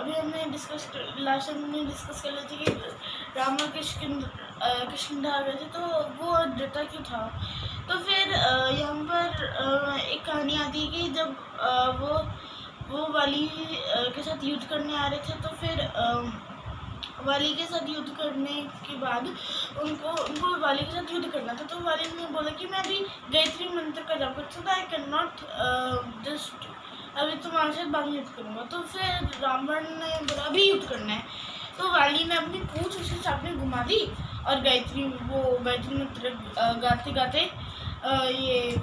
अभी हमने last time हमने डिस्कस कर रहे थे कि राम और किष्किंधा आ गए थे, तो वो डटा क्यों था। तो फिर यहाँ पर एक कहानी आती है कि जब वो वाली के साथ युद्ध करने आ रहे थे, तो फिर वाली के साथ युद्ध करने के बाद उनको वाली के साथ युद्ध करना था। तो वाली ने बोला कि मैं अभी गायत्री मंत्र का जाप करता हूँ, आई कैन नॉट जस्ट अभी तुम्हारे साथ बाद में युद्ध करूँगा। तो फिर रावण ने बोला अभी युद्ध करना है। तो वाली ने अपनी पूंछ उसके सामने घुमा दी और गायत्री मंत्र गाते गाते ये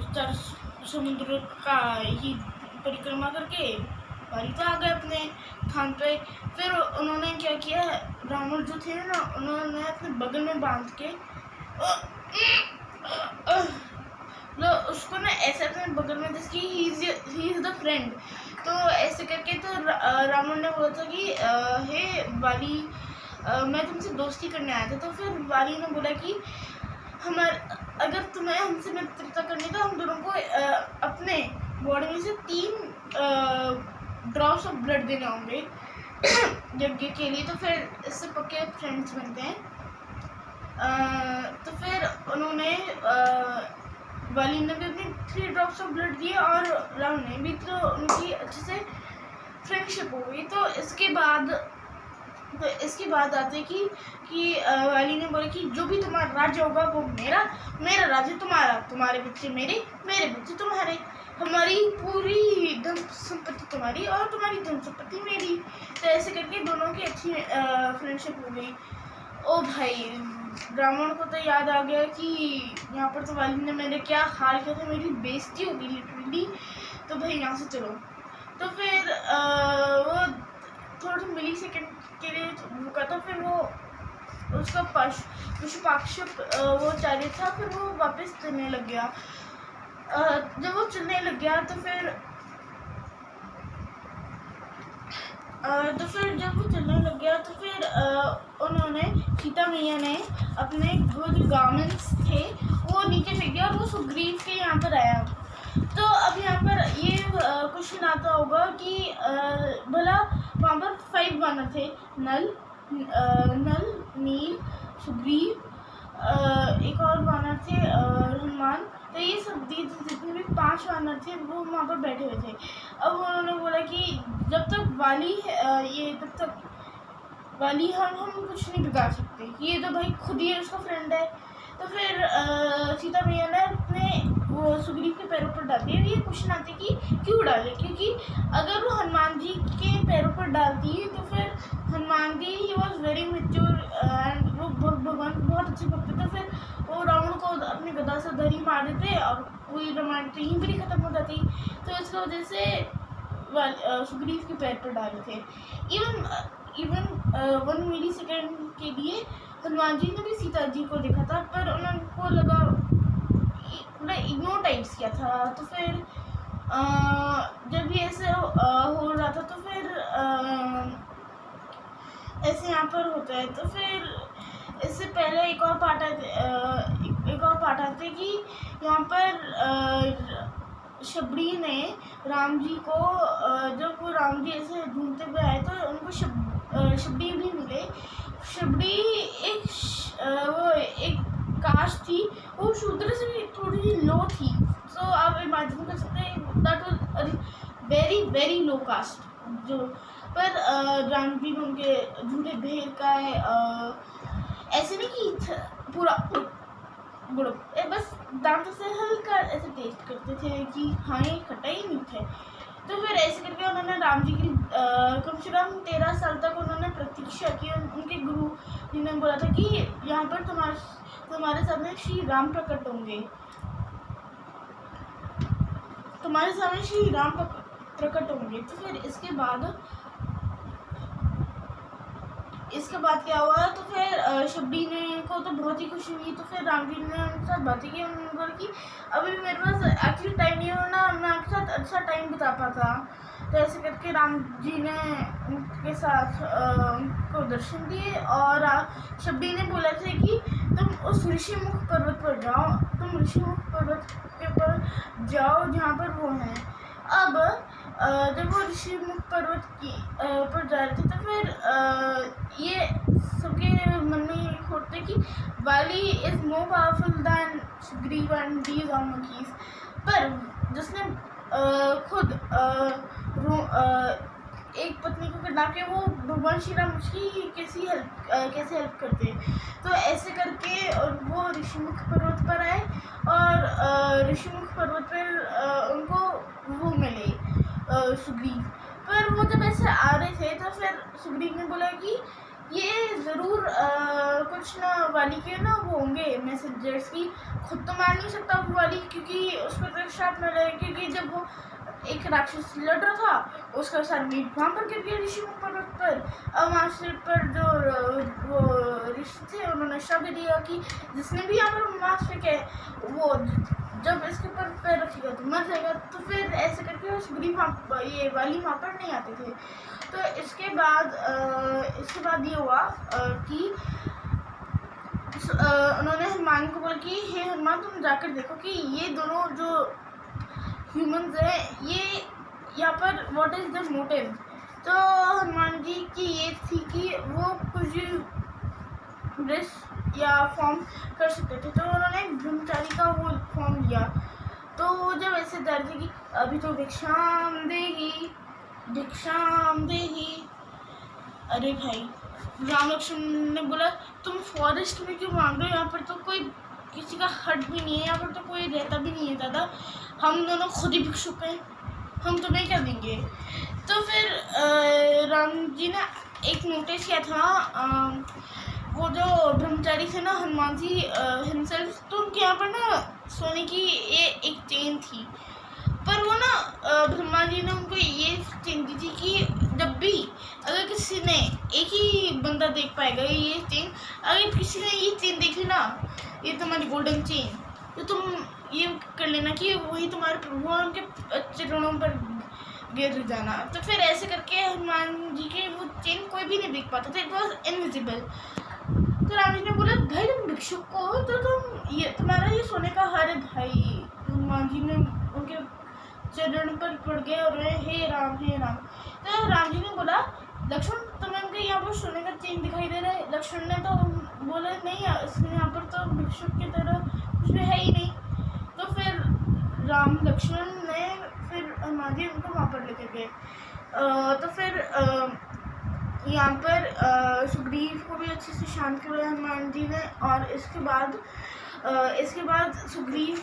समुद्र का ही परिक्रमा करके वाली तो आ गए अपने स्थान पे। फिर उन्होंने क्या किया, रावण जो थे ना, उन्होंने अपने बगल में बांध के उसको ना ऐसे अपने बगल में, जिसकी ही इज द फ्रेंड, तो ऐसे करके तो रावण ने बोला था कि हे वाली, मैं तुमसे दोस्ती करने आया था। तो फिर वाली ने बोला कि अगर तुम्हें हमसे मित्रता करनी तो हम दोनों को अपने बॉडी में से 3 ड्रॉप्स ऑफ ब्लड देने होंगे यज्ञ के लिए। तो फिर इससे पक्के फ्रेंड्स बनते हैं। तो फिर उन्होंने वाली ने भी अपनी 3 ड्रॉप्स ऑफ ब्लड दिए और रावण ने भी, तो उनकी अच्छे से फ्रेंडशिप हो गई। तो इसके बाद आते कि वाली ने बोला कि जो भी तुम्हारा राज्य होगा वो मेरा राज्य तुम्हारा, तुम्हारे बच्चे मेरे बच्चे तुम्हारे, हमारी पूरी धन संपत्ति तुम्हारी और तुम्हारी धन संपत्ति मेरी। तो ऐसे करके दोनों की अच्छी फ्रेंडशिप हो गई। ओ भाई, रावण को तो याद आ गया कि यहाँ पर तो वाली ने मेरे क्या हाल किया था, मेरी बेइज्जती हो गई लिटरली। तो भाई यहाँ से चलो। तो फिर वो थोड़ा मिली सेकेंड के लिए रुका, तो फिर वो उसका पशुपाक्ष वो चार्य था, फिर वो वापस चलने लग गया। जब वो चलने लग गया तो फिर जब वो चलने लग गया तो फिर उन्होंने, सीता मैया ने अपने जो गार्मेंट्स थे वो नीचे फेंके और वो सुग्रीव के यहाँ पर आया। तो अब यहाँ पर ये क्वेश्चन आता होगा कि भला वहाँ पर 5 वानर थे, नल, नील, सुग्रीव, एक और वानर थे हनुमान। तो ये सब जितने भी 5 वानर थे वो वहाँ पर बैठे हुए थे। अब उन्होंने बोला कि जब तक वाली हम कुछ नहीं बिगाड़ सकते, ये तो भाई खुद ही उसका फ्रेंड है। तो फिर सीता मैया ने अपने वो सुग्रीव के पैरों पर डाल दिया। ये क्वेश्चन आते कि क्यों डाले, क्योंकि अगर वो हनुमान जी के पैरों पर डालती है तो फिर Hanuman ji he was very mature and वो भगवान बहुत अच्छे भक्त थे। फिर वो रावण को अपनी गदा से धरी मार देते और पूरी रामायण तो यहीं पर ही खत्म हो जाती। तो इसकी वजह से सुग्रीव के पैर पर डाले थे। इवन 1 मिली सेकेंड के लिए हनुमान जी ने भी सीता जी को देखा था, पर उनको लगा इग्नोर टाइप्स किया था। तो फिर जब ये ऐसे हो रहा था तो फिर ऐसे यहाँ पर होता है। तो फिर इससे पहले एक और पार्ट आते कि यहाँ पर शबरी ने राम जी को, जब वो राम जी ऐसे ढूंढते हुए आए तो उनको शबरी भी मिले। शबरी एक कास्ट थी, वो शूद्र से भी थोड़ी सी लो थी। सो आप इमेजिन कर सकते हैं that was very very low cost. जो पर राम जी ने उनके झूठे भेड़ का ऐसे नहीं कि पूरा गुड़ बस दांतों से हल्का ऐसे टेस्ट करते थे कि हाँ ये खट्टा ही मीठ है। तो फिर ऐसे करके उन्होंने राम जी की कम से कम 13 साल तक उन्होंने प्रतीक्षा की। उनके गुरु जी ने बोला था कि यहाँ पर तुम्हारे सामने श्री राम प्रकट होंगे, तुम्हारे सामने श्री राम प्रकट होंगे। तो फिर इसके बाद क्या हुआ, तो फिर शबरी ने को तो बहुत ही खुशी हुई। तो फिर राम जी ने उनके साथ बातें की। उन्होंने बोला कि अभी मेरे पास एक्चुअली टाइम नहीं होना, मैं आपके साथ अच्छा टाइम बिता पाता। तो ऐसे करके राम जी ने उनके साथ को दर्शन दिए और शबरी ने बोला था कि तुम उस ऋषिमुख पर्वत पर जाओ, तुम ऋषिमुख पर्वत के ऊपर जाओ जहाँ पर वो हैं। अब जब वो ऋषिमुख पर्वत की पर जा रहे थे तो फिर ये सबके मन में ये होते कि Vali is more powerful than Sugriva and these are monkeys। पर जिसने खुद एक पत्नी को किडनैप किया वो भगवान श्री राम उसकी कैसे हेल्प करते। तो ऐसे करके और वो ऋषिमुख पर्वत पर आए और ऋषिमुख पर्वत पर उनको वो मिले सुग्रीव। पर वो जब ऐसे आ रहे थे तो फिर सुग्रीव ने बोला कि ये ज़रूर कुछ ना वाली के ना वो होंगे मैसेंजर्स की, खुद तो मार नहीं सकता वो वाली क्योंकि उसको तो श्राप न लगे, क्योंकि जब वो एक राक्षस लड़ रहा था उसका सर मीट वहाँ पर गिर गया ऋषिमुख पर्वत पर। अब वहाँ से पर जो वो ऋषि थे उन्होंने श्राप दे दिया कि जिसने भी यहाँ पर मांस फेंके वो जब इसके ऊपर पैर रखेगा तो मर जाएगा। तो फिर ऐसे करके सुग्रीव ये वाली वहाँ पर नहीं आते थे। तो इसके बाद ये हुआ कि उन्होंने हनुमान को बोला कि हे हनुमान तुम जाकर देखो कि ये दोनों जो ह्यूमंस हैं ये यहाँ पर व्हाट इज द मोटिव। तो हनुमान जी की ये थी कि वो कुछ ड्रेस या फॉर्म कर सकते थे, तो उन्होंने ब्रह्मचारी का वो फॉर्म लिया। तो वो जब ऐसे डर थे कि अभी तो भिक्षाम देगी भिक्षाम देगी। अरे भाई राम लक्ष्मण ने बोला तुम फॉरेस्ट में क्यों मांग रहे हो, यहाँ पर तो कोई किसी का हट भी नहीं है, यहाँ पर तो कोई रहता भी नहीं है दादा, हम दोनों खुद ही भिक्षुक हैं, हम तुम्हें क्या देंगे। तो फिर राम जी ने एक नोटिस किया था वो जो ब्रह्मचारी थे ना हनुमान जी हिमसेल्फ, तो उनके यहाँ पर ना सोने की ये एक चेन थी। पर वो ना ब्रह्मा जी ने उनको ये चेन दी थी कि जब भी अगर किसी ने एक ही बंदा देख पाएगा ये चेन, अगर किसी ने ये चेन देख ली ना ये तुम्हारी गोल्डन चेन, तो तुम ये कर लेना कि वही तुम्हारे प्रभु और उनके चरणों पर गिर जाना। तो फिर ऐसे करके हनुमान जी के वो चेन कोई भी नहीं देख पाता था, इट वॉज इनविजिबल। तो राम जी ने बोला भाई तुम भिक्षुक को हो तो तुम ये तुम्हारा ये सोने का हार है भाई। हनुमान जी ने उनके चरण पर पड़ गए और हे राम हे राम। तो राम जी ने बोला लक्ष्मण तुम्हें उनके यहाँ पर सोने का चेन दिखाई दे रहा है। लक्ष्मण ने तो बोला नहीं यहाँ पर तो भिक्षुक की तरह कुछ भी है ही नहीं। तो फिर राम लक्ष्मण ने फिर हनुमान जी उनको वहाँ पर लेकर गए। तो फिर यहाँ पर सुग्रीव को भी अच्छे से शांत किया हनुमान जी ने। और इसके बाद सुग्रीव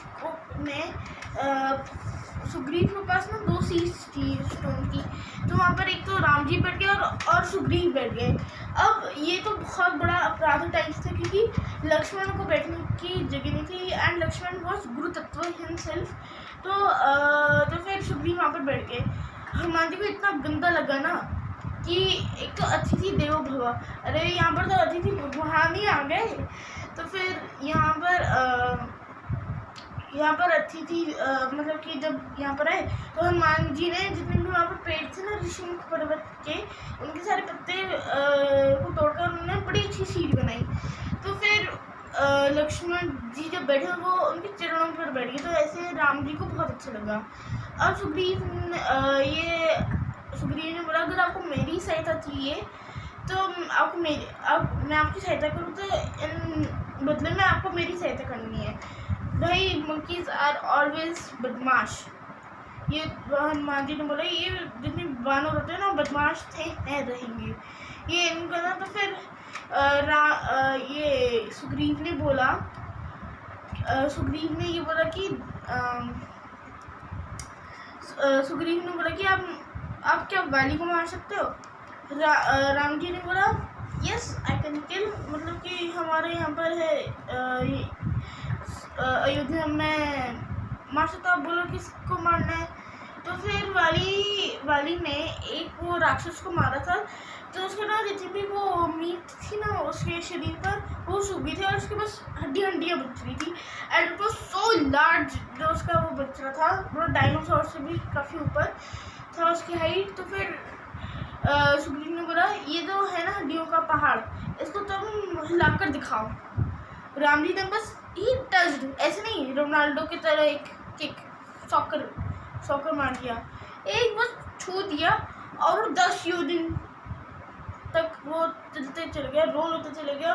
के पास ना 2 सीट्स थी स्टोन की, तो वहाँ पर एक तो राम जी बैठ गए और सुग्रीव बैठ गए। अब ये तो बहुत बड़ा अपराध टाइप्स था क्योंकि लक्ष्मण को बैठने की जगह नहीं थी एंड लक्ष्मण वॉज गुरु तत्व हिमसेल्फ। तो फिर सुग्रीव वहाँ पर बैठ गए। हनुमान जी को इतना गंदा लगा ना कि एक तो अतिथि देवो भव, अरे यहाँ पर तो अतिथि भगवान ही आ गए। तो फिर यहाँ पर अतिथि मतलब कि जब यहाँ पर आए तो हनुमान जी ने जितने भी वहाँ पर पेड़ थे ना ऋषिमुख पर्वत के, उनके सारे पत्ते को तोड़कर उन्होंने बड़ी अच्छी सीढ़ी बनाई। तो फिर लक्ष्मण जी जब बैठे वो उनके चरणों पर बैठ गए। तो ऐसे राम जी को बहुत अच्छा लगा। अब सुग्रीव ने बोला अगर आपको मेरी सहायता चाहिए तो मैं आपकी सहायता करूँ, तो इन बदले में आपको मेरी सहायता करनी है। भाई monkeys आर ऑलवेज बदमाश। ये हनुमान जी ने बोला ये जितने बानर होते हैं ना बदमाश थे रहेंगे ये इनका ना। तो फिर ये सुग्रीव ने ये बोला कि आप क्या वाली को मार सकते हो। राम जी ने बोला यस आई कैन किल, मतलब कि हमारे यहाँ पर है अयोध्या में मार सकता, आप बोलो किसको मारना है। तो फिर वाली ने एक वो राक्षस को मारा था, तो उसका ना जितनी भी वो मीट थी ना उसके शरीर पर वो सूख गई थी और उसके पास हड्डियाँ बच रही थी and it was so large. जो उसका वो बच्चा था वो डायनासोर से भी काफ़ी ऊपर था उसकी हाइट। तो फिर सुग्रीव ने बोला ये जो है ना हड्डियों का पहाड़, इसको तुम हिलाकर दिखाओ। राम जी ने बस ही टच्ड, ऐसे नहीं रोनाल्डो की तरह एक किक सॉकर मार दिया, एक बस छू दिया और 10 योजन तक वो चलते चले गया, रोल होते चले गया,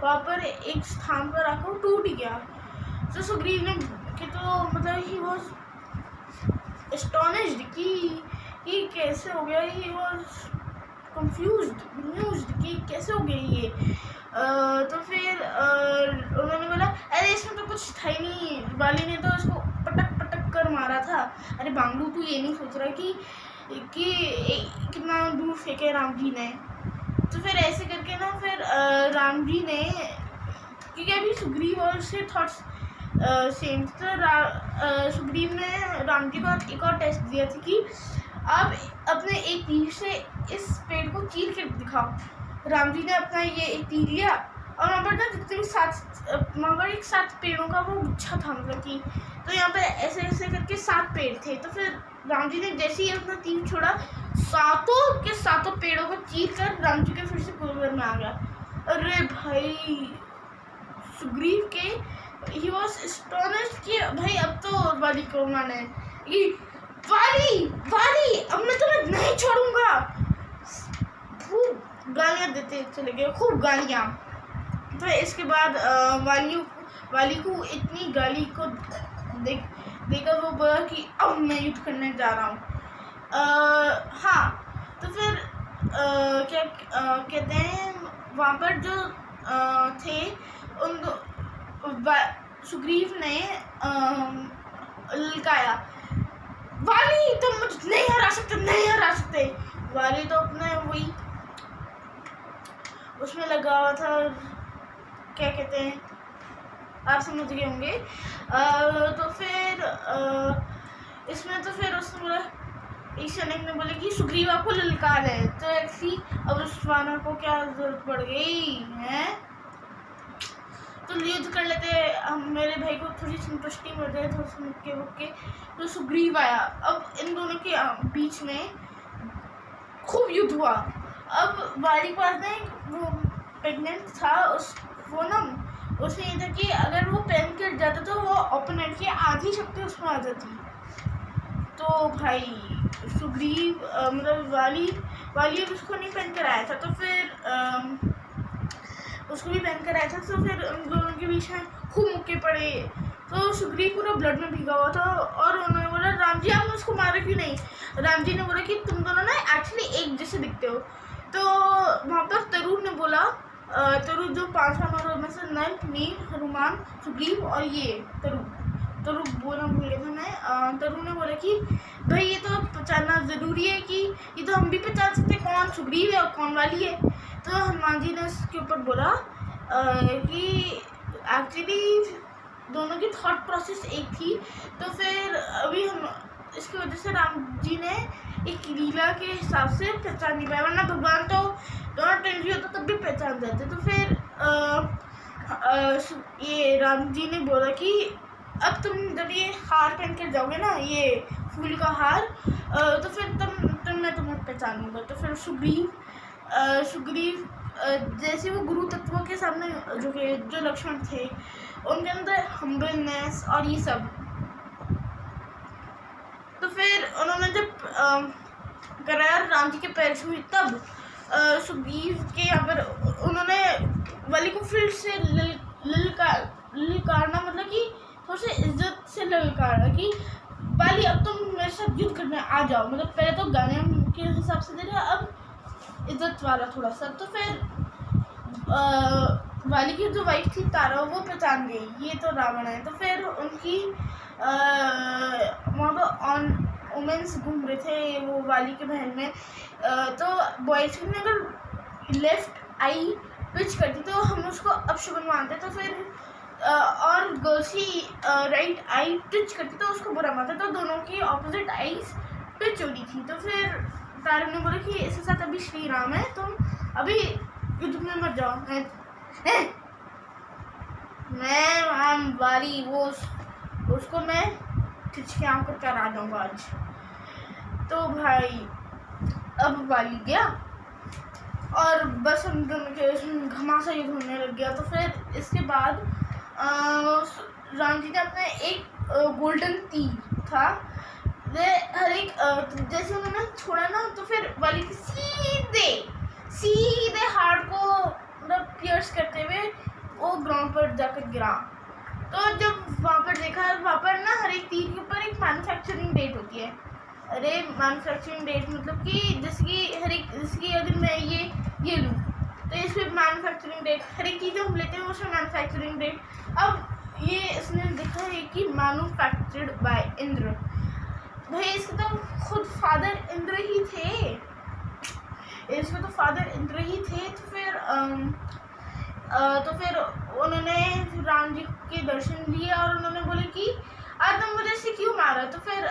वहाँ पर एक स्थान पर आकर टूट गया। तो सुग्रीव ने कि तो मतलब ही वॉज एस्टोनिश्ड कि कैसे हो गया, ही वॉज कंफ्यूज्ड कि कैसे हो गया ये। तो फिर उन्होंने बोला अरे इसमें तो कुछ था ही नहीं, वाली ने तो इसको पटक पटक कर मारा था। अरे बांगड़ू तू ये नहीं सोच रहा कि कितना दूर फेंके राम जी ने। तो फिर ऐसे करके ना फिर राम जी ने, क्योंकि अभी सुग्रीव और उसके थॉट्स सेम, तो सुग्रीव ने राम जी को एक और टेस्ट दिया था कि आप अपने एक तीर से इस पेड़ को चीर के दिखाओ। राम जी ने अपना ये एक तीर लिया और वहाँ पर ना जितने भी वहाँ पर एक 7 पेड़ों का वो गुच्छा था, मतलब कि तो यहाँ पर ऐसे ऐसे करके 7 पेड़ थे। तो फिर राम जी ने जैसे ही अपना तीर छोड़ा, सातों के सातों पेड़ों को चीर कर राम जी के फिर से कुएं में आ गया। अरे भाई सुग्रीव के ही वॉज एस्टोनिश्ड कि भाई अब तो वाली को माने कि वाली अब मैं तुम्हें नहीं छोड़ूंगा। खूब गालियाँ देते चले गए, खूब गालियाँ। तो इसके बाद वाली को इतनी गाली को देखकर वो बोला कि अब मैं युद्ध करने जा रहा हूँ। हाँ, तो फिर क्या कहते हैं, वहाँ पर जो थे उन सुग्रीव ने ललकाया, वाली तुम मुझे नहीं हरा सकते। वाली तो अपने वही उसमें लगा हुआ था, क्या कहते हैं, आप समझ गए होंगे। तो फिर इसमें तो फिर उसने बोला, एक सैनिक ने बोले कि सुग्रीव आपको ललकार है। तो ऐसी अब उस वानर को क्या जरूरत पड़ गई है, तो युद्ध कर लेते, मेरे भाई को थोड़ी संतुष्टि मिल जाए, थोड़ी मुक्के बुक्के। तो सुग्रीव आया। अब इन दोनों के बीच में खूब युद्ध हुआ। अब वाली के पास में वो प्रेग्नेंट था, उसमें ये था कि अगर वो पेन कट जाता तो वो ओपोनेंट की आधी शक्ति उसमें आ जाती। तो भाई सुग्रीव मतलब वाली अब उसको नहीं पहन कर आया था, तो फिर उसको भी पहन कर आया था। तो फिर उन दोनों के बीच में खूब मुक्के पड़े। तो सुग्रीव पूरा ब्लड में भीगा हुआ था और उन्होंने बोला राम जी आपने उसको मारा क्यों नहीं। राम जी ने बोला कि तुम दोनों ना एक्चुअली एक जैसे दिखते हो। तो वहाँ पर तरुण ने बोला, तरुण जो 5 वानरों में से नल, नील, हनुमान, सुग्रीव और ये तरुण बोलना भूल गया था मैं। तरुण ने बोला कि भाई ये तो पहचानना ज़रूरी है कि ये तो हम भी पहचान सकते कौन सुग्रीव है और कौन वाली है। तो हनुमान जी ने इसके ऊपर बोला कि एक्चुअली दोनों की थॉट प्रोसेस एक थी। तो फिर अभी हम इसकी वजह से राम जी ने एक लीला के हिसाब से पहचान नहीं पाया, वरना भगवान तो दोनों टाइम भी होता तब भी पहचान जाते। तो फिर ये राम जी ने बोला कि अब तुम जब ये हार पहन कर जाओगे ना, ये फूल का हार, तो फिर तुम मैं तुम्हें पहचानूंगा। तो फिर सुग्रीव जैसे वो गुरु तत्वों के सामने जो लक्ष्मण थे उनके अंदर हम्बलनेस और ये सब। तो फिर उन्होंने जब करार राम जी के पैर छुई, तब सुग्रीव के यहाँ पर उन्होंने वाली को फिर से ललकारना, मतलब कि थोड़ा सा इज्जत से ललकारना कि वाली अब तुम मेरे साथ युद्ध करने आ जाओ। मतलब पहले तो गाने के हिसाब से दे रहे, अब इज्जत वाला थोड़ा सा। तो फिर वाली की जो वाइफ थी तारा, वो पहचान गई ये तो रावण है। तो फिर उनकी वहाँ पर वुमेन्स घूम रहे थे वो वाली के महल में। तो बॉयज ने अगर लेफ्ट आई ट्विच करती तो हम उसको अपशगुन मानते। तो फिर और girls he right I Twitch करती तो उसको बुरा मानते। तो दोनों की ऑपोजिट आईज ट्विच हो रही थी। तो फिर तारा ने बोला कि इसके साथ अभी श्री राम है, तुम अभी युद्ध में मत जाओ। मैं वाली वो उसको मैं खिंचके आँख कर आ जाऊँगा आज। तो भाई अब वाली गया और बस हम दोनों के घमासा युद्ध होने लग गया। तो फिर इसके बाद राम जी ने अपने एक गोल्डन तीर था, हर एक जैसे उन्होंने छोड़ा ना तो फिर वाली के सीधे हार्ट को मतलब पियर्स करते हुए वो ग्राउंड पर जाकर गिरा। तो जब वहाँ पर देखा, वहाँ पर ना हर एक तीर के ऊपर एक मैन्युफैक्चरिंग डेट होती है। अरे मैन्युफैक्चरिंग डेट मतलब कि जैसे कि अगर मैं ये लूँ तो इस पर मैन्युफैक्चरिंग डेट, हर एक चीज़ हम लेते हैं उसमें मैन्युफैक्चरिंग डेट। अब ये इसने लिखा है कि मैन्युफैक्चर्ड बाय इंद्र। भाई इसके तो खुद फादर इंद्र ही थे, इसके तो फादर इंद्र ही थे। तो फिर उन्होंने राम जी के दर्शन लिए और उन्होंने बोले कि आज तुम मुझे से क्यों मारा। तो फिर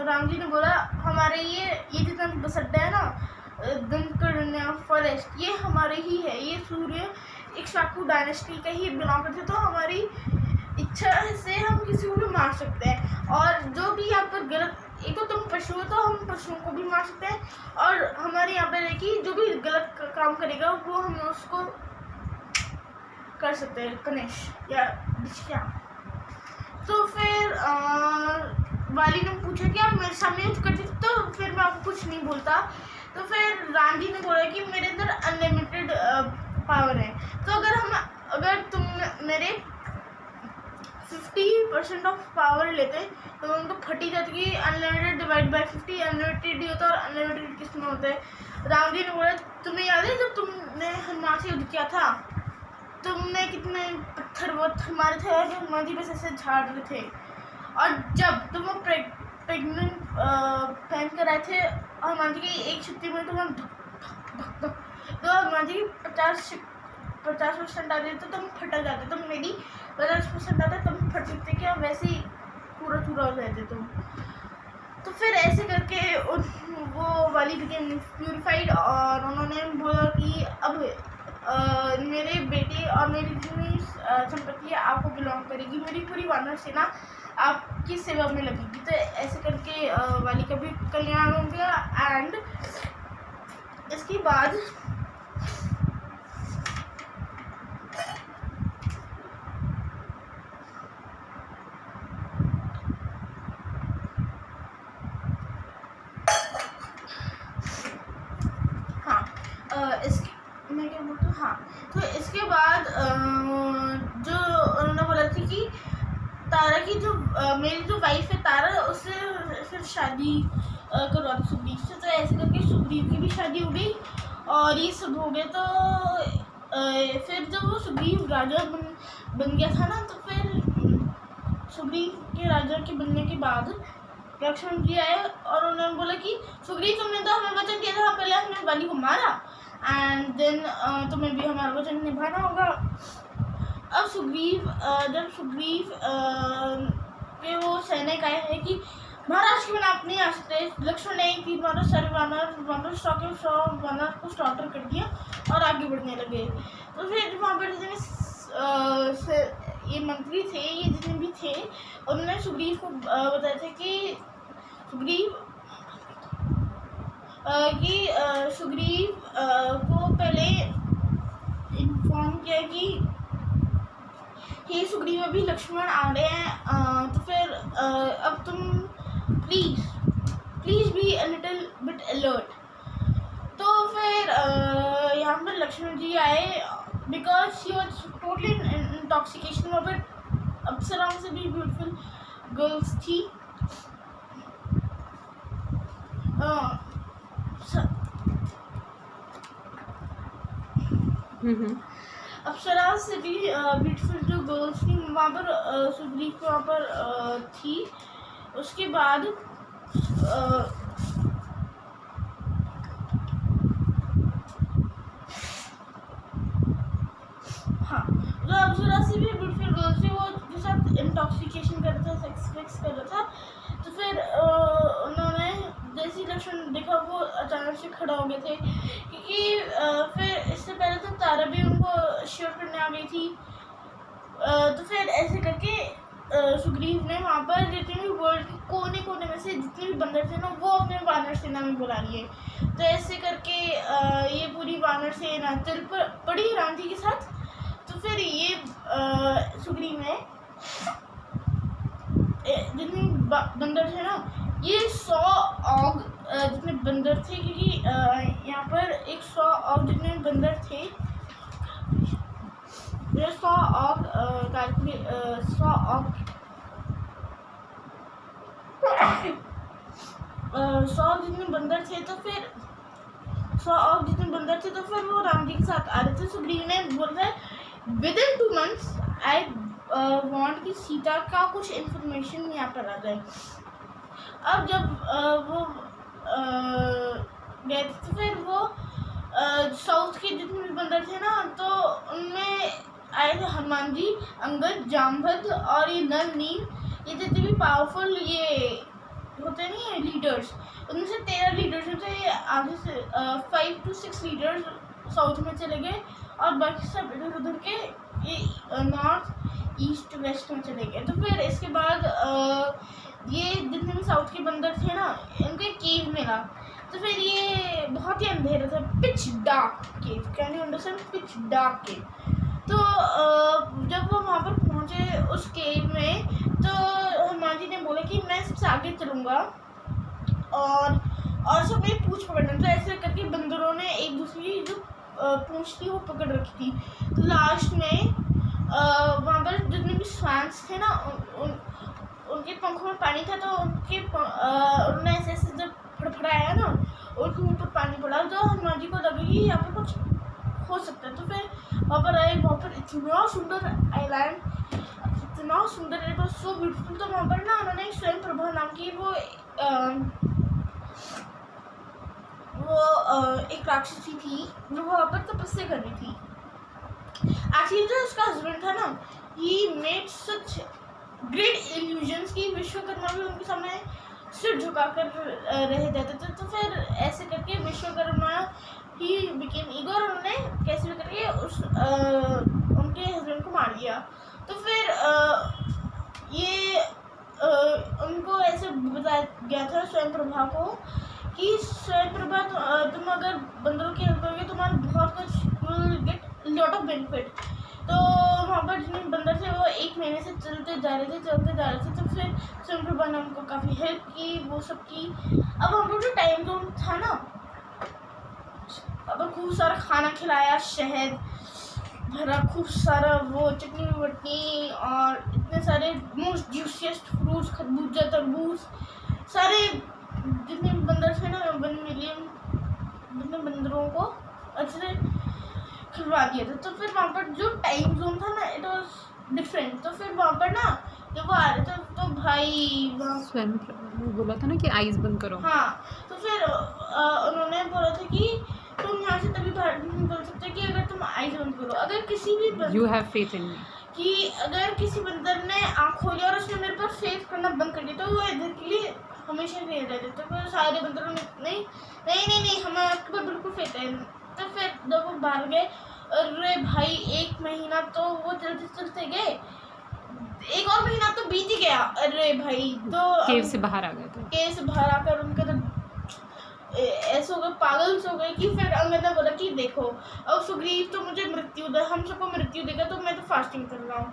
राम जी ने बोला हमारे ये जितना बसड्डा है ना दंकरण्य फॉरेस्ट, ये हमारे ही है, ये सूर्य इक्ष्वाकु डायनेस्टी का ही बिलोंग करते, तो हमारी इच्छा से हम किसी को भी मार सकते हैं। और जो भी यहाँ पर गलत, एक तो तुम पशु हो तो हम पशुओं को भी मार सकते हैं, और हमारे यहाँ पर है कि जो भी गलत काम करेगा वो हम उसको कर सकते हैं कनिश या दिशा। तो फिर वाली ने पूछा कि आप मेरे सामने युद्ध करते, तो फिर मैं आपको कुछ नहीं बोलता। तो फिर राम जी ने बोला कि मेरे अंदर अनलिमिटेड पावर है, तो अगर तुम मेरे 50% ऑफ पावर लेते तो उनको फटी जाती कि अनलिमिटेड डिवाइड बाय 50 अनलिमिटेड ही होता है, और अनलिमिटेड किस में होता है। राम जी ने बोला तुम्हें याद है जब तुमने हनुमान से युद्ध किया था, तुमने कितने पत्थर मारे थे और हनुमान जी बस ऐसे झाड़ रहे थे, और जब तुम वो प्रेग्नेंट पहन कर आए थे हनुमान जी की एक शक्ति में तुम तो हनुमान जी की 50% आते तो तुम फट जाते, तुम मेरी 50% आते तुम फट सकते, क्या वैसे ही पूरा हो जाते तुम। तो फिर ऐसे करके वो वाली बिकेम प्यूरिफाइड, और उन्होंने बोला कि अब मेरे बेटे और मेरी जितनी संपत्ति है आपको बिलोंग करेगी, मेरी पूरी वानर सेना आपकी सेवा में लगेगी। तो ऐसे करके वाली का भी कल्याण हो गया। एंड इसके बाद मैं क्या बोलती हूँ, हाँ, तो इसके बाद जो उन्होंने बोला था कि तारा की जो मेरी जो वाइफ है तारा, उससे फिर शादी करवा दी सुग्रीव से। तो ऐसे करके सुग्रीव की भी शादी हो गई और ये सब हो गया। तो फिर जब वो सुग्रीव राजा बन गया था ना, तो फिर सुग्रीव के राजा के बनने के बाद लक्ष्मण जी आए और उन्होंने बोला कि सुग्रीव तुमने तो हमें वचन दिया था, पहले हमने वाली को मारा एंड देन तुम्हें भी हमारा वचन निभाना होगा। अब जब सुग्रीव के वो सैनिक आए हैं कि महाराज के बिना आप नहीं आ सकते, लक्ष्मण ने कि सारे वानर वानर को स्लॉटर कर दिया और आगे बढ़ने लगे। तो फिर वहाँ पर जितने ये मंत्री थे, ये जितने भी थे, उन्होंने सुग्रीव को बताया था कि सुग्रीव को पहले इन्फॉर्म किया कि हे सुग्रीव अभी लक्ष्मण आ रहे हैं, तो फिर अब तुम please be a little bit alert. तो फिर यहाँ पर लक्ष्मण जी आए because she was totally intoxication. वहाँ पर अप्सराओं से भी ब्यूटीफुल गर्ल्स थी। अप्सरा से भी ब्यूटीफुल जो गर्ल्स थी वहाँ पर सुग्रीव को वहाँ पर थी। उसके बाद हाँ, जो अप्सरा से भी ब्यूटीफुल गर्ल्स थी वो जो साथ इंटॉक्सिकेशन कर रहा था, सेक्स कर रहा था। तो फिर उन्होंने जैसे ही लक्ष्मण देखा वो अचानक से खड़ा हो गए थे, क्योंकि फिर इससे पहले तो तारा भी उनको श्योर करने आ गई थी। तो फिर ऐसे करके सुग्रीव ने वहाँ पर जितने भी वर्ल्ड के कोने कोने में से जितने भी बंदर थे ना, वो अपने वानर सेना में बुला लिए। तो ऐसे करके ये पूरी वानर सेना चल पड़ी राम जी के साथ। तो फिर ये सुग्रीव ने जितने बंदर थे ना, ये 100 ऑग जितने बंदर थे, क्योंकि यहाँ पर एक 100 ऑग जितने बंदर थे, ये 100 ऑग 100 जितने बंदर थे, तो फिर 100 ऑग जितने बंदर थे, तो फिर वो राम जी के साथ आ रहे थे। सुग्रीव ने बोल रहा है विदिन 2 months आई वांट कि सीता का कुछ इन्फॉर्मेशन यहाँ पर आ जाए। अब जब वो गए थे, तो फिर वो साउथ के जितने भी बंदर थे ना, तो उनमें आए थे हनुमान जी, अंगद, जामवंत और ये नल, नील, ये जितने भी पावरफुल ये होते नहीं है लीडर्स, उनमें से 13 लीडर्स में से आगे से 5 to 6 लीडर्स साउथ में चले गए और बाकी सब इधर उधर के ये नॉर्थ ईस्ट वेस्ट में चले गए। तो फिर इसके बाद ये जितने भी साउथ के बंदर थे ना, इनको एक केव मिला। तो फिर ये बहुत ही अंधेरा था, pitch dark cave, can you understand, pitch dark cave. तो जब वो वहाँ पर पहुँचे उस केव में, तो हनुमान जी ने बोला कि मैं सबसे आगे चलूँगा और सब मेरी पूँछ पकड़ना। तो ऐसे करके बंदरों ने एक दूसरे की जो पूँछ थी वो पकड़ रखी थी। तो लास्ट में वहाँ पर जितने भी स्वान्स थे ना, उनके पंखों में पानी था, तो उन्होंने ऐसे ऐसे जब फड़फड़ाया ना, उनके ऊपर पानी पड़ा, तो हनुमान जी को लगा कि यहाँ पर कुछ हो सकता है। तो फिर वहाँ पर आए, वहाँ पर इतना सुंदर आइलैंड, इतना सुंदर, इट वाज सो ब्यूटीफुल। तो वहाँ पर ना उन्होंने स्वयं प्रभा नाम की वो एक राक्षसी थी, जो वहाँ पर तपस्या कर रही थी। एक्चुअली जो उसका हस्बैंड था ना, he made such great illusions की विश्वकर्मा भी उनके सामने सिर झुका कर रह जाते थे। तो फिर ऐसे करके विश्वकर्मा ही बिकेम ईगो, और उन्होंने कैसे भी करके उनके हस्बैंड को मार दिया। तो फिर ये उनको ऐसे बताया गया था स्वयं प्रभा को कि स्वयं प्रभा तुम अगर बंदरों की हेल्प करोगे, तुम्हारा बहुत कुछ will get lot of benefit. तो वहाँ पर जितने बंदर थे वो 1 महीने से चलते जा रहे थे। तो फिर स्वयं प्रभा ने उनको काफ़ी हेल्प की, वो सब की। अब वहाँ पर जो टाइम जोन था ना, अब खूब सारा खाना खिलाया, शहद भरा, खूब सारा वो चटनी वटनी, और इतने सारे मोस्ट जूसियस्ट फ्रूट्स, खरबूजा, तरबूज, सारे जितने बंदर थे ना 1 मिलियन जितने बंदरों को अच्छे से खिलवा दिया था। तो फिर वहाँ पर जो टाइम जोन था ना, इट वाज डिफरेंट। तो फिर वहाँ पर ना जब वो आ रहे थे, तो भाई स्वयं बोला था ना कि आइज बंद करो। हाँ, तो फिर उन्होंने बोला था कि तुम यहाँ से तभी बाहर नहीं बोल सकते कि अगर तुम आइज बंद करो। अगर किसी भी यू हैव फेथ इन मी, कि अगर किसी बंदर ने आँख खोली और उसने मेरे पर फेथ करना बंद कर दिया, तो वो इधर के लिए हमेशा नहीं रह जाते। तो फिर सारे बंदरों ने नहीं हमें आपके पर बिल्कुल फेथ है। तो फिर जब वो बाहर गए, अरे भाई 1 महीना तो वो चलते गए, 1 और महीना तो बीत ही गया। अरे भाई, तो केव से बाहर आ गए थे। केव से बाहर आकर उनके तो ऐसे हो गए, पागल से हो गए कि फिर अंगद ने बोला कि देखो, अब सुग्रीव तो मुझे मृत्यु दे, हम सबको मृत्यु देगा, तो मैं तो फास्टिंग कर रहा हूँ।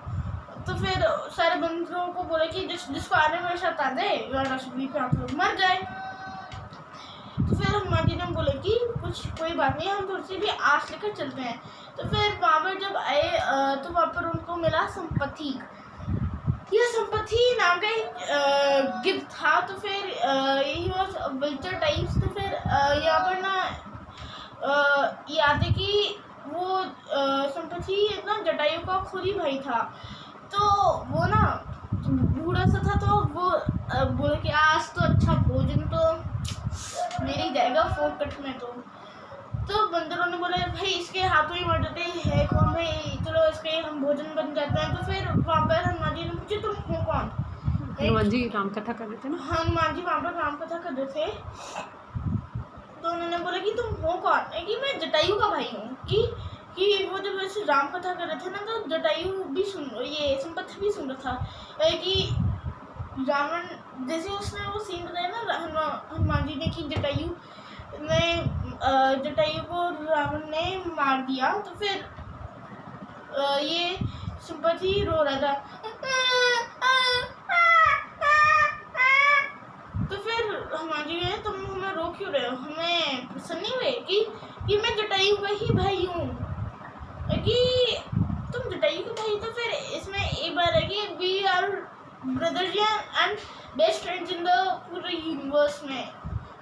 तो फिर सारे बंदरों को बोला कि जिसको आने मेरे साथ आ जाए, वरना सुग्रीव आप लोग मर जाए। तो फिर हनुमान जी ने बोले कि कोई बात नहीं, हम थोड़ी सी भी आस लेकर चलते हैं। तो फिर वहाँ पर जब आए, तो वहाँ पर उनको मिला संपत्ति। यह संपत्ति नाम का एक गिफ्ट था। तो फिर यही वाज विल्टर टाइम्स। तो फिर यहाँ पर ना याद है कि वो संपत्ति ना जटायु का खुद ही भाई था। तो वो ना बूढ़ा सा था, तो वो बोले कि आज तो अच्छा भोजन तो मेरी जाएगा फोकट में। तो बंदरों ने बोला भाई इसके हाथों ही मर जाते है कौन भाई, चलो इसके हम भोजन बन जाते हैं। तो फिर वहाँ पर हनुमान जी ने पूछे तुम हो कौन? हनुमान जी राम कथा कर रहे थे ना। हनुमान जी वहाँ पर राम कथा कर रहे थे। तो उन्होंने बोला कि तुम हो कौन? कि मैं जटायु का भाई हूँ। कि वो जब वैसे राम कथा कर रहे थे ना, तो जटायु भी ये संपत्ति भी सुन रहा था कि रावण, जैसे उसने वो सीन बताया ना हनुमान जी ने कि जटायु को रावण ने मार दिया। तो फिर ये संपत्ति रो रहा था। तो फिर हमारी है, तुम हमें रोक क्यों रहे हो, हमें पसंद नहीं हुए कि मैं जटायु का ही भाई हूँ, कि तुम जटायु के भाई। तो फिर इसमें एक बार है कि we are brothers and best friends in the पूरे यूनिवर्स में,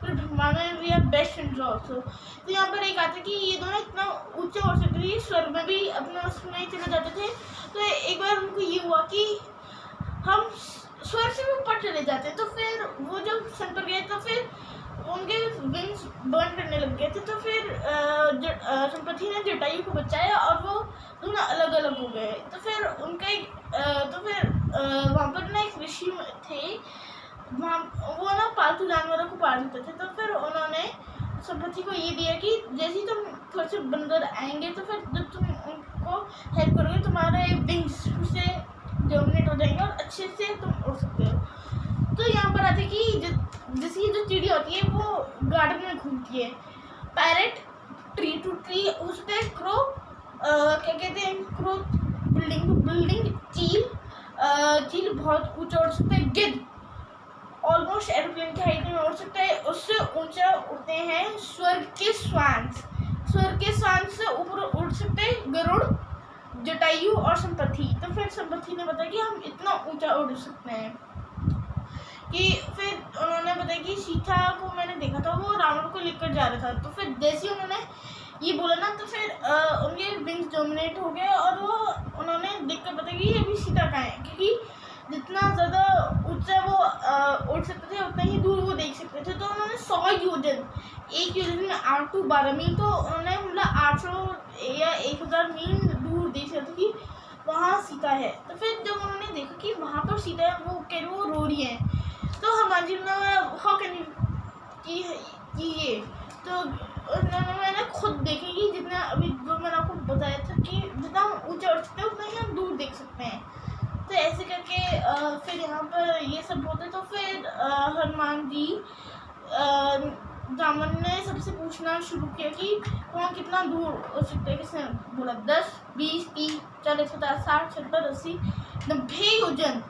पूरे ब्रह्मांड में we are best friends also. तो यहाँ पर एक आता है कि ये दोनों इतना ऊंचे हो सकते थे, स्वर्ग में भी अपने उसमें चले जाते थे। तो एक बार उनको ये हुआ कि हम स्वर्ग से भी ऊपर चले जाते, तो फिर वो जब सन पर गए तो फिर उनके विंग्स बर्न करने लग गए थे। तो फिर संपत्ति ने जटायु को बचाया और वो दोनों अलग अलग हो गए। तो फिर उनका वहाँ पर ना एक ऋषि थे, वहाँ वो ना पालतू जानवरों को पालते थे। तो फिर उन्होंने संपत्ति को ये दिया कि जैसे तुम थोड़े से बंदर आएंगे तो फिर जब तुम उनको हेल्प करोगे तुम्हारे विंग्स से डोमिनेट हो जाएंगे और अच्छे से तुम उड़ सकते हो। तो यहाँ पर आते कि जैसे ये जो चिड़िया होती है वो गार्डन में घूमती है, पैरेट ट्री टू ट्री हो सकता है, क्रो क्या कहते हैं, क्रो बिल्डिंग टू बिल्डिंग, चील बहुत ऊंचा उड़ सकता है, गिद्ध ऑलमोस्ट एरोप्लेन की हाइट में उड़ सकता है, उससे ऊंचा उड़ते हैं स्वर्ग के स्वांस से ऊपर उड़ सकते हैं गरुड़, जटायु और संपत्ति। तो फिर संपत्ति ने बताया कि हम इतना ऊंचा उड़ सकते हैं कि फिर उन्होंने बताया कि सीता को मैंने देखा था, वो रावण को लेकर जा रहा था। तो फिर जैसे ही उन्होंने ये बोला ना तो फिर उनके विंग्स डोमिनेट हो गए और वो उन्होंने देखकर बताया कि ये भी सीता कहाँ है, क्योंकि जितना ज़्यादा ऊंचा वो उड़ सकते थे उतना ही दूर वो देख सकते थे। तो उन्होंने 100 योजन, एक योजन में 8 to 12 मील, तो उन्होंने मतलब 800 या 1000 मील दूर देख सकते कि वहाँ सीता है। तो फिर जब उन्होंने देखा कि वहाँ पर सीता है, वो रो रही है, तो हमारी हाउ कैन यू ये, तो उन्होंने मैंने खुद देखी कि जितना अभी जो मैंने आपको बताया था कि जितना हम ऊँचा उड़ सकते हैं उतना ही हम दूर देख सकते हैं। तो ऐसे करके फिर यहाँ पर ये सब होते। तो फिर हनुमान जी जामन ने सबसे पूछना शुरू किया कि वहाँ कितना दूर हो सकता है। किसने बोला 10, 20, 30, 40, 50, 60, 70, 80, 90 योजन,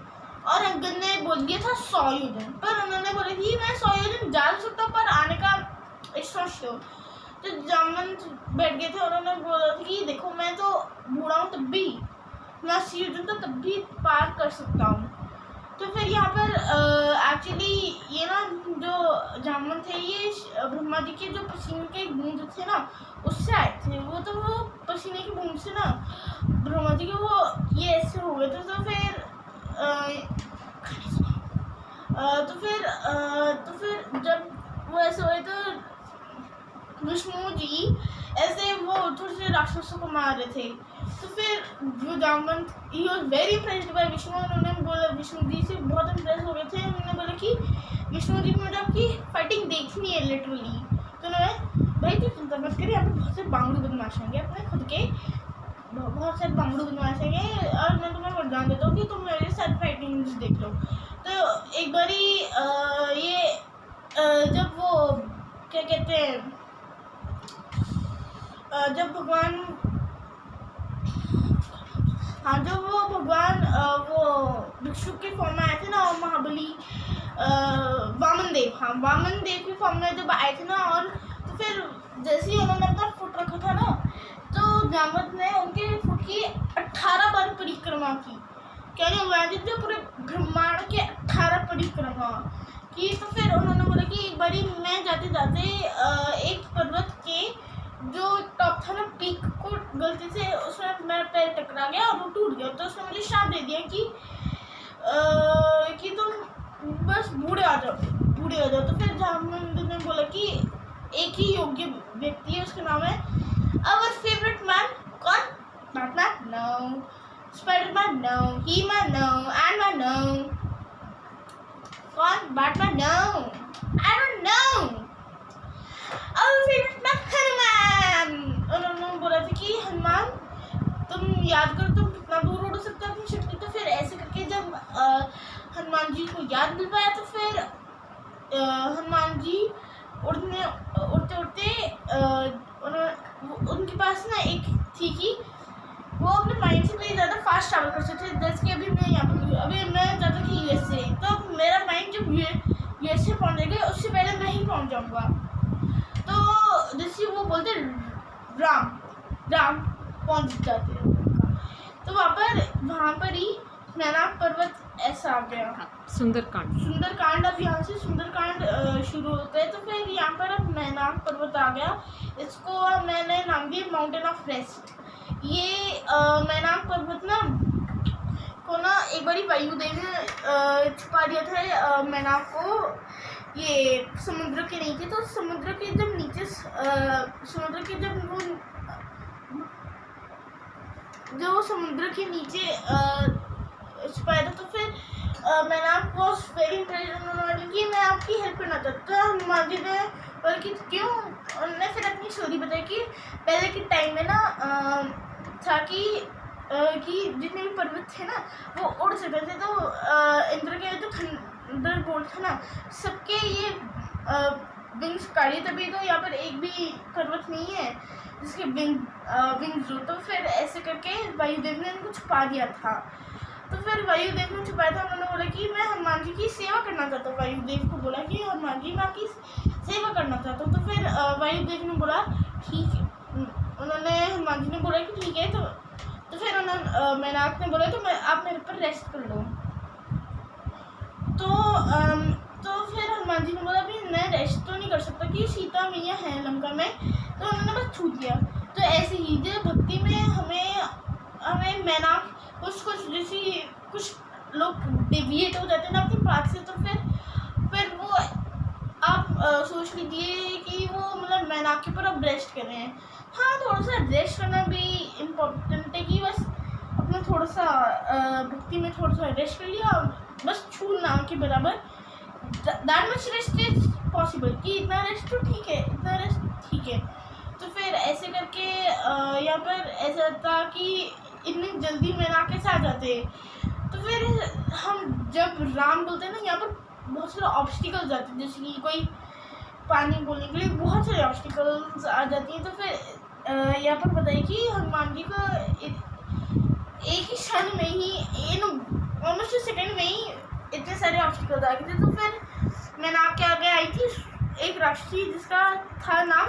और अंकल ने बोल दिया था 100 योजन। पर उन्होंने बोला कि मैं 100 योजन जा सकता हूँ पर आने का एक्स्ट्रा शो। तो जामन बैठ गए थे, उन्होंने बोला था कि देखो मैं तो बूढ़ा हूँ तब भी मैं 80 योजन तो तब भी पार कर सकता हूँ। तो फिर यहाँ पर एक्चुअली ये ना जो जामन थे ये ब्रह्मा जी के जो पसीने के बूंद थे ना उससे आए थे। वो पसीने की बूंद से ना ब्रह्मा जी के वो ये ऐसे हो गए थे। तो फिर जब वो ऐसे हुए तो विष्णु जी ऐसे वो थोड़े से राक्षसों को मार रहे थे। तो फिर जो जामवंत ही was very impressed by Vishnu, उन्होंने बोला विष्णु जी से बहुत इम्प्रेस हो गए थे। उन्होंने बोला कि विष्णु जी को मुझे आपकी फाइटिंग देखनी है लिटरली। तो उन्होंने भाई तू चिंता मत करिए, आप बहुत से बांगड़ू बदमाश होंगे अपने खुद के, बहुत सारे बांगड़ू बदमाश होंगे और मैं तुम्हें वरदान देता हूँ कि तुम मेरे साथ फाइटिंग देख लो। तो एक बारी ये जब वो क्या कहते हैं जब भगवान जब वो भगवान वो भिक्षु के फॉर्म में आए थे ना, और महाबली वामन देव के फॉर्म में जब आए थे ना, और तो फिर जैसे ही उन्होंने अपना फुट रखा था ना तो जामवंत ने उनके फुट की 18 बार परिक्रमा की। क्या नहीं हुआ जो पूरे ब्रह्मांड के 18 परिक्रमा की। तो फिर उन्होंने बोला कि एक बारी मैं जाते जाते एक पर्वत के जो टॉप था ना पीक को गलती से उसमें मेरा पैर टकरा गया और वो टूट गया। तो उसने मुझे श्राप दे दिया कि तुम बस बूढ़े हो जाओ। तो फिर जामवंत ने बोला कि एक ही योग्य व्यक्ति है, उसका नाम है आवर फेवरेट मैन। कौन? Batman? No. Spiderman? No. He Man? No. Antman? No. कौन? Batman? No. I don't know. Our favourite man Hanuman. उन्होंने बोला था कि हनुमान तुम याद करो तुम कितना दूर उड़ सकते हो अपनी शक्ति। तो फिर ऐसे करके जब हनुमान जी को याद मिल पाया तो फिर हनुमान जी उड़ते उनके पास ना एक थी कि वो अपने माइंड से कहीं ज़्यादा फास्ट ट्रैवल कर सकते थे। जैसे कि अभी मैं यहाँ पर अभी मैं चाहता कि यूएसए, तो मेरा माइंड जब यूएसए से पहुंचेगा उससे पहले मैं ही पहुंच जाऊंगा। तो जैसे वो बोलते राम राम पहुंच जाते हैं। तो वहाँ पर ही मैनाक पर्वत ऐसा आ गया। सुंदरकांड अब यहाँ से सुंदरकांड शुरू होता है। तो फिर यहाँ पर अब मैनाक पर्वत आ गया। इसको मैंने नाम दिया माउंटेन ऑफ रेस्ट। ये मैनाक पर्वत ना को ना एक बारी वायुदेव ने छुपा दिया था मैनाक को ये समुद्र के नीचे। तो समुद्र के जब नीचे जो समुद्र के नीचे छुपाया था। तो फिर मैनाक वॉज वेरी इंटरेस्टेड कि मैं आपकी हेल्प करना चाहता हूँ। हनुमान जी ने बल्कि क्यों उन्होंने फिर अपनी स्टोरी बताई कि पहले के टाइम में ना था कि जितने भी पर्वत थे ना वो उड़ सकते थे। तो इंद्र के जो थंडर बोल्ट था ना सबके ये विंग्स काटे। तभी तो यहाँ पर एक भी पर्वत नहीं है जिसके विंग्स हो। तो फिर ऐसे करके वायुदेव ने इनको छुपा दिया था। तो फिर वायुदेव ने छुपाया था। उन्होंने बोला कि मैं हनुमान जी की सेवा करना चाहता हूँ। वायुदेव को बोला कि हनुमान जी मैं आपकी सेवा करना चाहता हूँ। तो फिर वायुदेव ने बोला ठीक है। उन्होंने हनुमान जी ने बोला कि ठीक है। तो फिर उन्होंने मैनाक ने बोला तो आप मेरे पर रेस्ट कर लो। तो फिर हनुमान जी ने बोला भी मैं रेस्ट तो नहीं कर सकता कि सीता मैया है लंका में। तो उन्होंने बस छू दिया। तो ऐसे ही जो भक्ति में हमें मैनाक कुछ जैसे कुछ लोग डेविएट हो जाते हैं ना अपनी बात से। तो फिर वो आप सोच लीजिए कि वो मतलब मैनाक के ऊपर अब रेस्ट कर रहे हैं। हाँ थोड़ा सा रेस्ट करना भी इम्पोर्टेंट है कि बस अपना थोड़ा सा भक्ति में थोड़ा सा रेस्ट कर लिया बस छू नाम के बराबर। That much rest is possible कि इतना रेस्ट तो ठीक है, इतना रेस्ट ठीक है। तो फिर ऐसे करके यहाँ पर ऐसा था कि इतनी जल्दी मैनाक कैसे आ जाते। तो फिर हम जब राम बोलते हैं ना यहाँ पर बहुत सारे ऑब्स्टिकल्स आते हैं। जैसे कि कोई पानी बोलने के लिए बहुत सारे ऑब्स्टिकल्स आ जाती हैं। तो फिर यहाँ पर बताइए कि हनुमान जी को एक ही क्षण में ही ऑलमोस्ट सेकंड में ही इतने सारे ऑब्स्टिकल्स आ गए थे। तो फिर मैनाक के आगे आई थी एक राक्षसी जिसका था नाम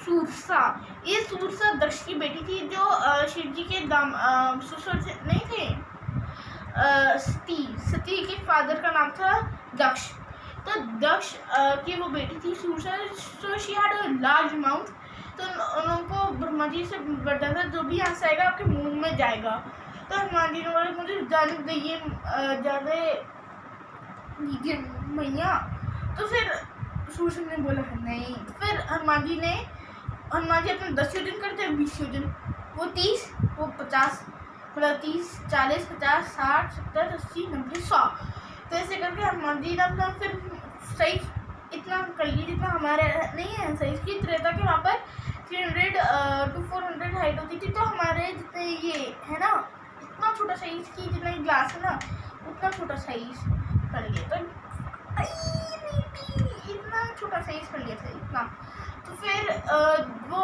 सूरसा। ये सूरसा दक्ष की बेटी थी जो शिव जी के ससुर नहीं थे। सती के फादर का नाम था दक्ष। तो दक्ष की वो बेटी थी Sursa. So she had a large mouth. तो उनको ब्रह्मा जी से वरदान था जो भी यहाँ से आएगा आपके मुंह में जाएगा। तो हनुमान जी ने बोला मुझे जाने दीजिए मैया। तो फिर सूरसा ने बोला नहीं। फिर हनुमान जी अपने 10 योजन करते हैं 20 योजन वो 30 वो 50 मतलब 30 40 50 60 70 80 90 100। तो ऐसे करके हनुमान जी ने अपना फिर सही इतना कर लिया जितना हमारे नहीं है सही की त्रेता के वहाँ पर 300 to 400 हाइट होती थी। तो हमारे जितने ये है ना इतना छोटा साइज की जितना ग्लास है ना उतना छोटा साइज कर लिया। तो इतना छोटा साइज कर लिया था इतना। तो फिर वो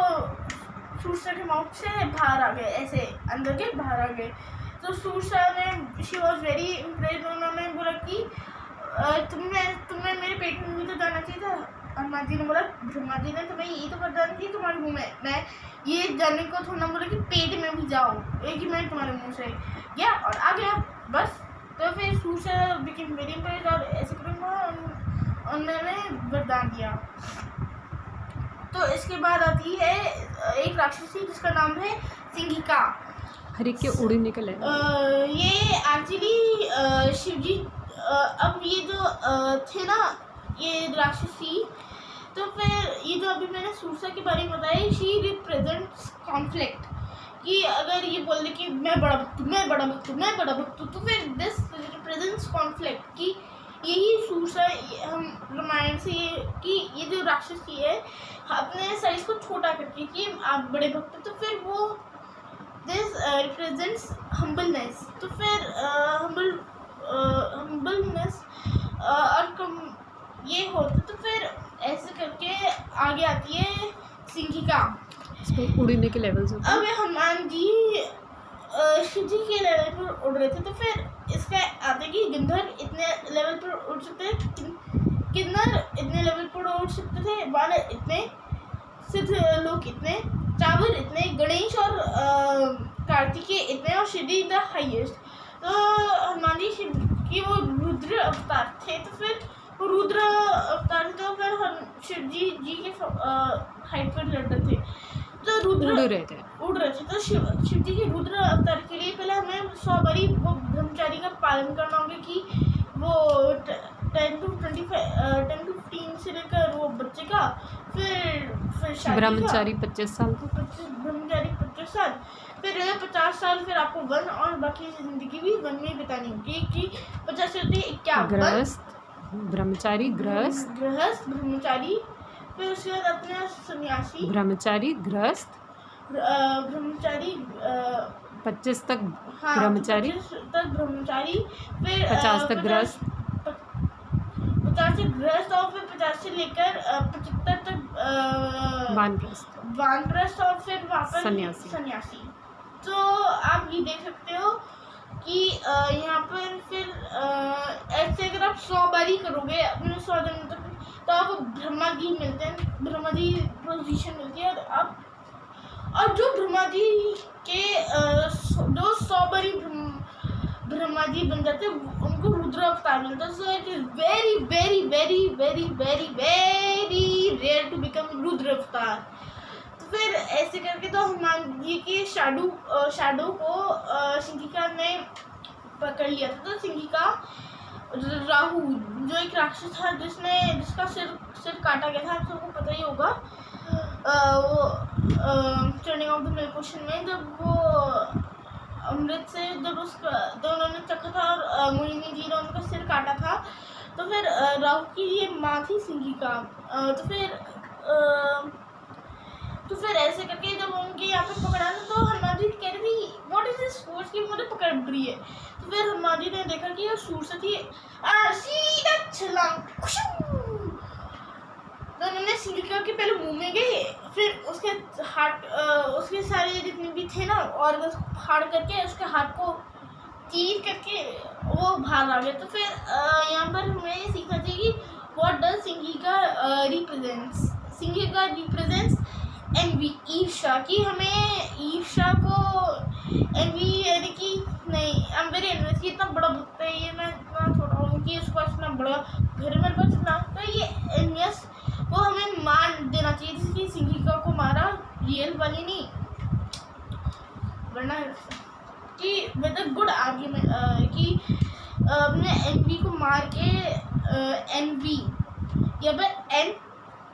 सूरसा के माउथ से बाहर आ गए ऐसे अंदर के बाहर आ गए। तो सूरसा ने शी वॉज वेरी इम्प्रेस्ड। उन्होंने बोला कि तुम्हें मेरे पेट में भी तो जाना चाहिए था। हनुमान जी ने बोला ब्रह्मा जी ने तुम्हें ये तो वरदान दिया तुम्हारे मुँह में मैं ये जाने को थोड़ा बोला कि पेट में भी जाओ एक ही मिनट तुम्हारे मुँह से गया और आ गया बस। तो फिर सूरसा बिकेम वेरी इम्प्रेस्ड और ऐसे करूँगा उन्होंने वरदान दिया। तो इसके बाद आती है एक राक्षसी जिसका नाम है सिंघिका। हर एक के उड़ने का लेवल ये एक्चुअली शिवजी अब ये जो थे ना ये राक्षसी। तो फिर ये जो अभी मैंने सूरसा के बारे में बताया शी रिप्रेजेंट्स कॉन्फ्लिक्ट कि अगर ये बोल दे कि मैं बड़ा भक्त हूँ तो फिर दिस रिप्रेजेंट्स कॉन्फ्लिक्ट कि यही सूरसा हम रामायण से कि ये जो राक्षसी है अपने साइज को छोटा करके कि आप बड़े भक्त। तो फिर वो दिस रिप्रेजेंट्स हम्बलनेस। तो फिर हम्बलनेस और कम ये होता। तो फिर ऐसे करके आगे आती है सिंघिका। इसमें उड़ने के लेवल्स होते हैं। अब हनुमान जी शिव जी के लेवल पर उड़ रहे थे। तो फिर इसका आते कि गंधर्व इतने लेवल पर उड़ सकते हैं किन्नर इतने लेवल पर उड़ सकते थे, वानर इतने, सिद्ध लोग इतने, चावर इतने, गणेश और कार्तिकेय इतने और शिव द हाईएस्ट। तो हनुमान जी शिव की वो रुद्र अवतार थे, तो फिर वो रुद्र अवतार थे, तो फिर शिव जी के हाइट पर लड़ रहे थे, तो रुद्र उड़ रहे थे। तो शिव जी के रुद्र अवतार के लिए पहले हमें 100 बारी वो ब्रह्मचारी का पालन करना होगा कि वो 10 to 15 से लेकर वो बच्चे का, फिर शादी ब्रह्मचारी 25 साल तक, ब्रह्मचारी 25 साल, फिर 50 साल, फिर आपको वन और बाकी जिंदगी भी वन में बितानी होगी कि 50 से 51 गृहस्थ ब्रह्मचारी, गृहस्थ ब्रह्मचारी, फिर उसके बाद अपना सन्यासी, ब्रह्मचारी, गृहस्थ, ब्रह्मचारी 25 तक हाँ, ब्रह्मचारी, 25 तक ब्रह्मचारी, फिर 50 तक गृहस्थ, 50 से गृहस्थ, और फिर 50 से लेकर 75 तक वानप्रस्थ, और फिर वहाँ पर सन्यासी। तो आप ये देख सकते हो कि यहाँ पर फिर ऐसे अगर आप 100 बारी करोगे अपने 100 दिन तक, तो आपको ब्रह्मा जी मिलते हैं, ब्रह्मा जी पोजीशन मिलती है, और जो ब्रह्मा जी के जो 100 बारी ब्रह्मा जी बन जाते हैं, उनको रुद्र अवतार मिलता है। So it is very very very very very very rare to become Rudra अवतार। तो फिर ऐसे करके तो हनुमान जी के शैडो को सिंघिका ने पकड़ लिया था। तो सिंघिका राहु जो एक राक्षस था जिसका सिर काटा गया था, आप सबको पता ही होगा। वो turning of the milk ocean में जब वो अमृत से जब उन्होंने चखा था और मोहिनी जी ने उनका सिर काटा था, तो फिर राहु की ये माँ थी सिंघिका। तो फिर ऐसे करके जब उनके यहाँ पे पकड़ा ना, तो हनुमान जी कह रही थी व्हाट इज दिस फोर्स की मुझे पकड़ रही है। तो फिर हनुमान जी ने देखा कि ये सूर से थी, सीधा छलांग, तो उन्होंने सिंघिका के पहले मुंह में गए, फिर उसके हाथ उसके सारे जितने भी थे ना और फाड़ करके उसके हाथ को तीर करके वो बाहर आ गए। तो फिर यहाँ पर हमें ये सीखना चाहिए कि what does Singhika represents. Singhika represents envy, ईर्ष्या, कि हमें ईर्ष्या को एनवी यानी कि नहीं, आई एम वेरी एनवियस कि इतना बड़ा भक्त है ये, मैं इतना छोटा हूँ कि इसको इतना बड़ा घर में बचना, तो ये एनवियस वो हमें मान देना चाहिए, जिसकी सिंघिका को मारा, रियल वाली नहीं, वरना कि विद अ गुड आर्ग्यूमेंट कि अपने एनवी को मार के एनवी या फिर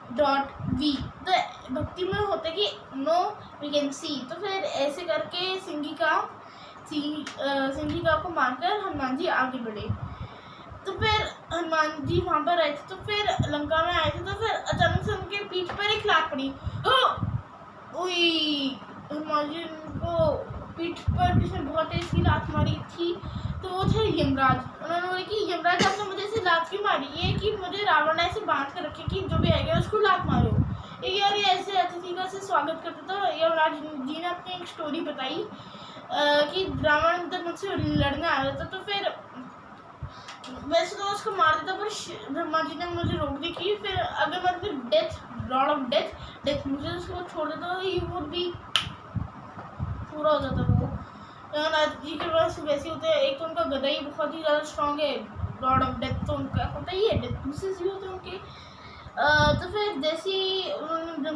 N.V, तो भक्ति में होता है कि नो वी कैन सी। तो फिर ऐसे करके सिंघिका को मारकर हनुमान जी आगे बढ़े। तो फिर हनुमान जी वहाँ पर आए थे, तो फिर लंका में आए थे, तो फिर अचानक से उनके पीठ पर एक लात पड़ी। हनुमान जी को पीठ पर किसी ने बहुत तेज लात मारी थी, तो वो थे यमराज। उन्होंने बोला कि यमराज आपने मुझे ऐसे लात क्यों मारी है कि मुझे रावण ऐसे बांध कर रखे कि जो भी आएगा उसको लात मारो। यार ये ऐसे अतिथि का ऐसे स्वागत करता था। यमराज जी ने अपनी एक स्टोरी बताई कि रावण जब मुझसे लड़ने आ रहा था, तो फिर वैसे तो उसको मार देता, पर ब्रह्मा जी ने मुझे रोक दी कि फिर अगर मैं डेथ लॉर्ड ऑफ डेथ मुझे उसको छोड़ देता तो ये वुड भी पूरा हो जाता। वो यमराज जी के पास वैसे होते हैं, एक तो उनका गदा ही बहुत ही ज़्यादा स्ट्रॉन्ग है, लॉर्ड ऑफ डेथ तो उनका होता ही है, डेथ मिसेस भी होते हैं उनके। तो फिर जैसे ही उन्होंने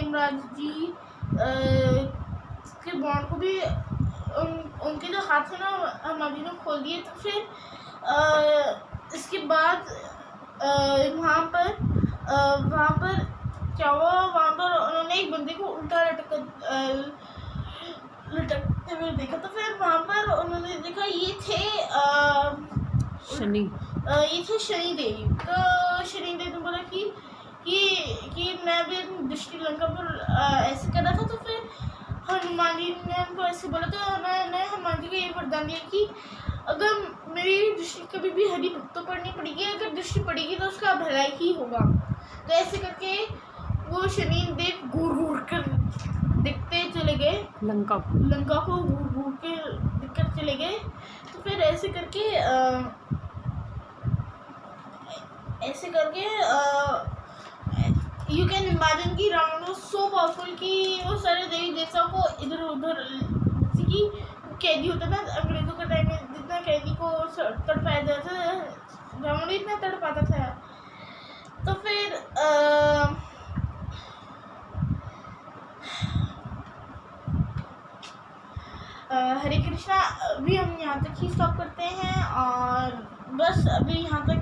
यमराज जी के बॉन्ड को भी उनके जो हाथ है ना हनुमान जी ने खोल दिए। तो फिर इसके बाद वहाँ पर क्या हुआ, वहाँ पर उन्होंने एक बंदे को उल्टा लटकते हुए देखा। तो फिर वहाँ पर उन्होंने देखा ये थे शनि देव। तो शनि देव ने बोला कि मैं भी अपनी दृष्टि लंका पर ऐसे कर रहा था। तो फिर हनुमान जी ने उनको ऐसे बोला, तो उन्होंने हनुमान जी को ये वरदान दिया कि अगर मेरी दृष्टि कभी भी हरि भक्तों पर नहीं पड़ेगी, अगर दृष्टि पड़ेगी तो उसका भलाई ही होगा। तो ऐसे करके वो शनि देव घूर घूर कर दिखते चले गए, लंका को घूर घूर के दिखकर चले गए। तो फिर ऐसे करके ऐसे करके यू कैन इमेजिन कि रावण वाज सो पावरफुल कि वो सारे देवी देवताओं को इधर उधर, जैसे कि कैदी होता था अंग्रेजों के टाइम में, जितना कैदी को तड़पाया जाता था, रावण इतना तड़पाता था। तो फिर हरे कृष्णा, अभी हम यहाँ तक ही स्टॉप करते हैं और बस अभी यहाँ तक